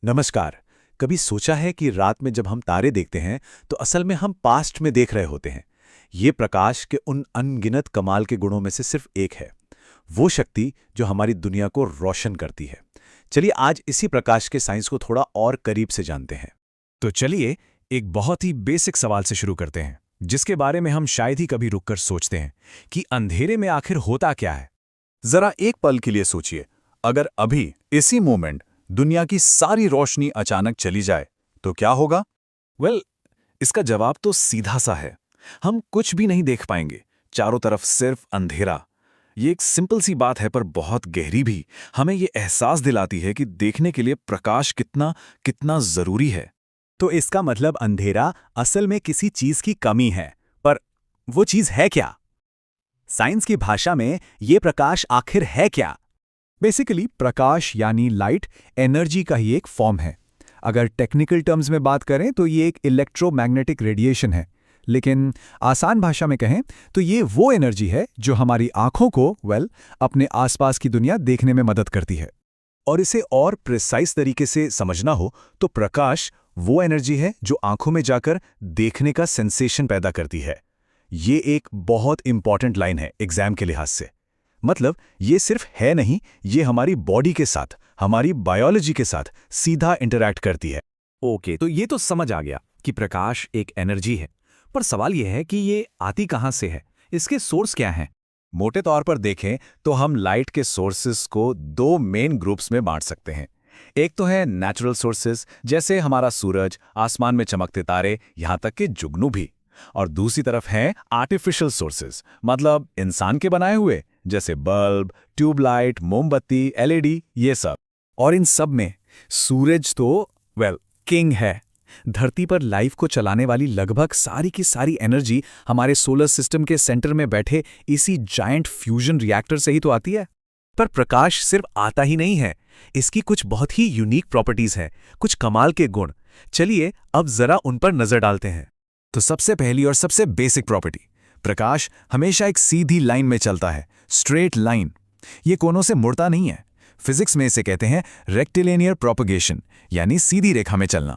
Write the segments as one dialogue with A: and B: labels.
A: नमस्कार। कभी सोचा है कि रात में जब हम तारे देखते हैं तो असल में हम पास्ट में देख रहे होते हैं। ये प्रकाश के उन अनगिनत कमाल के गुणों में से सिर्फ एक है, वो शक्ति जो हमारी दुनिया को रोशन करती है। चलिए आज इसी प्रकाश के साइंस को थोड़ा और करीब से जानते हैं।
B: तो चलिए एक बहुत ही बेसिक सवाल से शुरू करते हैं, जिसके बारे में हम शायद ही कभी रुककर सोचते हैं कि अंधेरे में आखिर होता क्या है।
C: जरा एक पल के लिए सोचिए, अगर अभी इसी मोमेंट दुनिया की सारी रोशनी अचानक चली जाए तो क्या होगा?
B: इसका जवाब तो सीधा सा है। हम कुछ भी नहीं देख पाएंगे, चारों तरफ सिर्फ अंधेरा। ये एक सिंपल सी बात है पर बहुत गहरी भी। हमें ये एहसास दिलाती है कि देखने के लिए प्रकाश कितना कितना जरूरी है।
A: तो इसका मतलब अंधेरा असल में किसी चीज की कमी है, पर वो चीज है क्या? साइंस की भाषा में ये प्रकाश आखिर है क्या?
D: बेसिकली प्रकाश यानी लाइट एनर्जी का ही एक फॉर्म है। अगर टेक्निकल टर्म्स में बात करें तो ये एक इलेक्ट्रोमैग्नेटिक रेडिएशन है, लेकिन आसान भाषा में कहें तो ये वो एनर्जी है जो हमारी आंखों को अपने आसपास की दुनिया देखने में मदद करती है।
A: और इसे और प्रिसाइज तरीके से समझना हो तो प्रकाश वो एनर्जी है जो आंखों में जाकर देखने का सेंसेशन पैदा करती है। ये एक बहुत इंपॉर्टेंट लाइन है एग्जाम के लिहाज से। मतलब ये सिर्फ है नहीं, ये हमारी बॉडी के साथ, हमारी बायोलॉजी के साथ सीधा इंटरैक्ट करती है।
B: ओके, तो ये तो समझ आ गया कि प्रकाश एक एनर्जी है, पर सवाल यह है कि ये आती कहाँ से है, इसके सोर्स क्या हैं?
A: मोटे तौर पर देखें तो हम लाइट के सोर्सेस को दो मेन ग्रुप्स में बांट सकते हैं। एक तो है नेचुरल सोर्सेस, जैसे हमारा सूरज, आसमान में चमकते तारे, यहाँ तक कि जुगनू भी। और दूसरी तरफ हैं आर्टिफिशियल सोर्सेस, मतलब इंसान के बनाए हुए, जैसे बल्ब, ट्यूबलाइट, मोमबत्ती, एलईडी, ये सब।
D: और इन सब में सूरज तो किंग है। धरती पर लाइफ को चलाने वाली लगभग सारी की सारी एनर्जी हमारे सोलर सिस्टम के सेंटर में बैठे इसी जायंट फ्यूजन रिएक्टर से ही तो आती है।
A: पर प्रकाश सिर्फ आता ही नहीं है, इसकी कुछ बहुत ही यूनिक प्रॉपर्टीज हैं, कुछ कमाल के गुण। चलिए अब जरा उन पर नजर डालते हैं।
B: तो सबसे पहली और सबसे बेसिक प्रॉपर्टी, प्रकाश हमेशा एक सीधी लाइन में चलता है, स्ट्रेट लाइन। ये कोनों से मुड़ता नहीं है। फिजिक्स में इसे कहते हैं रेक्टिलिनियर प्रोपगेशन, यानी सीधी रेखा में चलना।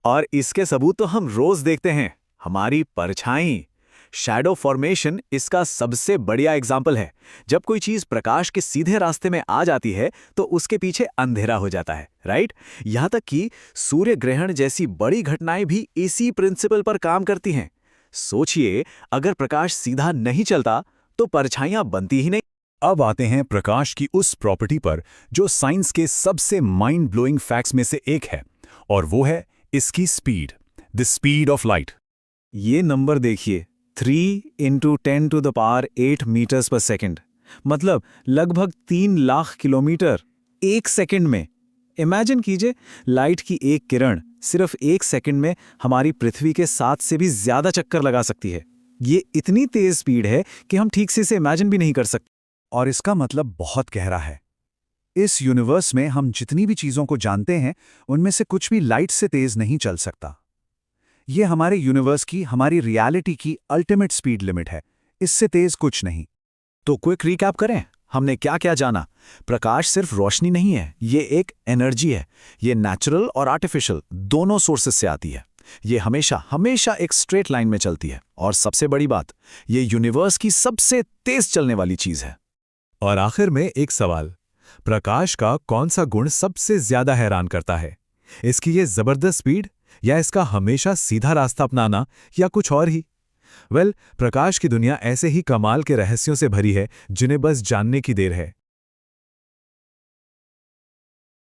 A: और इसके सबूत तो हम रोज देखते हैं। हमारी परछाई, शैडो फॉर्मेशन इसका सबसे बढ़िया एग्जाम्पल है। जब कोई चीज प्रकाश के सीधे रास्ते में आ जाती है तो उसके पीछे अंधेरा हो जाता है, राइट? यहां तक कि सूर्य ग्रहण जैसी बड़ी घटनाएं भी इसी प्रिंसिपल पर काम करती हैं। सोचिए, अगर प्रकाश सीधा नहीं चलता तो परछाइयां बनती ही नहीं।
C: अब आते हैं प्रकाश की उस प्रॉपर्टी पर जो साइंस के सबसे माइंड ब्लोइंग फैक्ट्स में से एक है, और वो है इसकी speed, the speed of light.
A: ये नंबर देखिए, 3 × 10⁸ मीटर्स पर सेकेंड, मतलब लगभग 3 लाख किलोमीटर एक सेकेंड में। इमेजिन कीजिए, लाइट की एक किरण सिर्फ एक सेकेंड में हमारी पृथ्वी के 7 से भी ज्यादा चक्कर लगा सकती है। ये इतनी तेज स्पीड है कि हम ठीक से इसे इमेजिन भी नहीं कर सकते।
D: और इसका मतलब बहुत गहरा है। इस यूनिवर्स में हम जितनी भी चीज़ों को जानते हैं, उनमें से कुछ भी लाइट से तेज नहीं चल सकता। ये हमारे यूनिवर्स की, हमारी रियलिटी की अल्टीमेट स्पीड लिमिट है। इससे तेज कुछ नहीं।
A: तो क्विक रिकैप करें, हमने क्या क्या जाना। प्रकाश सिर्फ रोशनी नहीं है, ये एक एनर्जी है। ये नेचुरल और आर्टिफिशियल दोनों सोर्सेस से आती है। ये हमेशा हमेशा एक स्ट्रेट लाइन में चलती है। और सबसे बड़ी बात, ये यूनिवर्स की सबसे तेज चलने वाली चीज है।
B: और आखिर में एक सवाल, प्रकाश का कौन सा गुण सबसे ज्यादा हैरान करता है? इसकी ये जबरदस्त स्पीड, या इसका हमेशा सीधा रास्ता अपनाना, या कुछ और ही? प्रकाश की दुनिया ऐसे ही कमाल के रहस्यों से भरी है जिन्हें बस जानने की देर है।